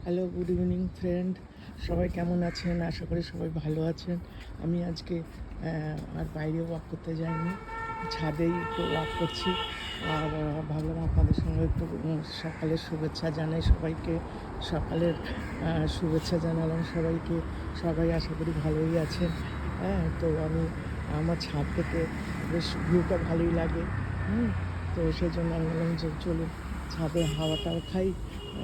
Hello, good evening friend. সবাই কেমন আছেন? আশা করি সবাই ভালো আছেন। আমি আজকে আর বাইরে ওয়াক করতে যাইনি, ছাদেই একটু ওয়াক করছি। আর ভাবলাম আপনাদের সঙ্গে একটু সকালের শুভেচ্ছা জানাই সবাইকে। সকালের শুভেচ্ছা জানালাম সবাইকে। সবাই আশা করি ভালোই আছেন। হ্যাঁ, তো আমি আমার ছাদ থেকে বেশ ভিউটা ভালোই লাগে। তো সেই জন্য আমি বললাম যে চলুন ছাদে হাওয়াটাও খাই।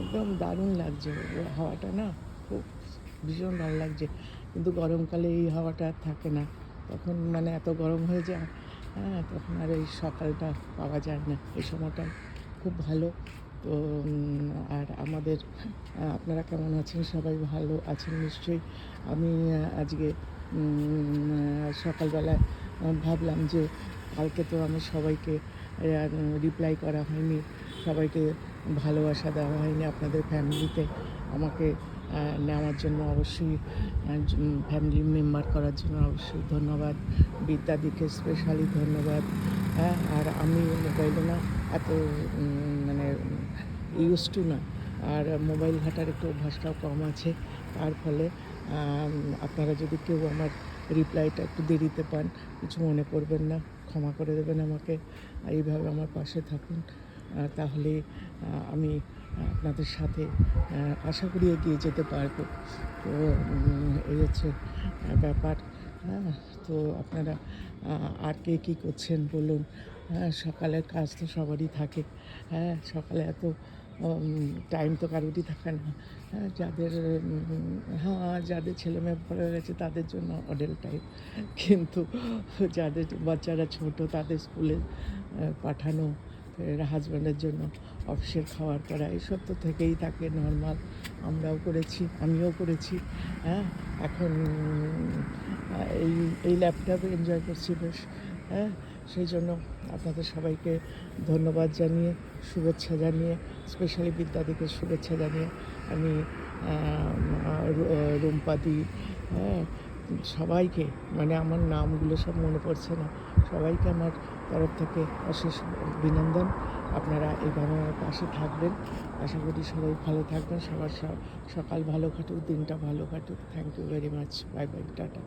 একদম দারুণ লাগছে হাওয়াটা, না খুব ভীষণ ভালো লাগছে। কিন্তু গরমকালে এই হাওয়াটা আর থাকে না, তখন মানে এত গরম হয়ে যায়। হ্যাঁ, তখন আর এই সকালটা পাওয়া যায় না, এই সময়টা খুব ভালো। তো আর আমাদের আপনারা কেমন আছেন? সবাই ভালো আছেন নিশ্চয়ই। আমি আজকে সকালবেলায় ভাবলাম যে কালকে তো আমি সবাইকে রিপ্লাই করা হয়নি, সবাইকে ভালোবাসা দেওয়া হয়নি। আপনাদের ফ্যামিলিতে আমাকে নেওয়ার জন্য অবশ্যই, ফ্যামিলি মেম্বার করার জন্য অবশ্যই ধন্যবাদ। বিদ্যাদিকে স্পেশালি ধন্যবাদ। হ্যাঁ, আর আমি মোবাইলে না এত মানে ইউজ টু না, আর মোবাইল ঘাটার একটু অভ্যাসটাও কম আছে। তার ফলে আপনারা যদি কেউ আমার রিপ্লাইটা একটু দেরিতে পান, কিছু মনে করবেন না, ক্ষমা করে দেবেন আমাকে। এইভাবে আমার পাশে থাকুন, তাহলে আমি আপনাদের সাথে আশা করি এগিয়ে যেতে পারবো। তো এই হচ্ছে ব্যাপার। হ্যাঁ, তো আপনারা আর কে কী করছেন বলুন। হ্যাঁ, সকালের কাজ তো সবারই থাকে। হ্যাঁ, সকালে এত টাইম তো কারোরই থাকে না। হ্যাঁ, যাদের ছেলেমেয়ে বড় হয়ে গেছে তাদের জন্য অডেল টাইম, কিন্তু যাদের বাচ্চারা ছোট তাদের স্কুলে পাঠানো, হাজব্যান্ডের জন্য অফিসের খাবার করা, এসব তো থেকেই থাকে, নর্মাল। আমিও করেছি। হ্যাঁ, এখন এই এই ল্যাপটপে এনজয় করছি বেশ। হ্যাঁ, সেই জন্য আপনাদের সবাইকে ধন্যবাদ জানিয়ে, শুভেচ্ছা জানিয়ে, স্পেশালি বিদ্যাদিকে শুভেচ্ছা জানিয়ে আমি রুম্পাদি, হ্যাঁ, সবাইকে, মানে আমার নামগুলো সব মনে পড়ছে না, সবাইকে আমার তরফ থেকে অশেষ অভিনন্দন। আপনারা এইভাবে আমার পাশে থাকবেন। আশা করি সবাই ভালো থাকবেন, সবার সকাল ভালো কাটুক, দিনটা ভালো কাটুক। Thank you very much. Bye bye, tata.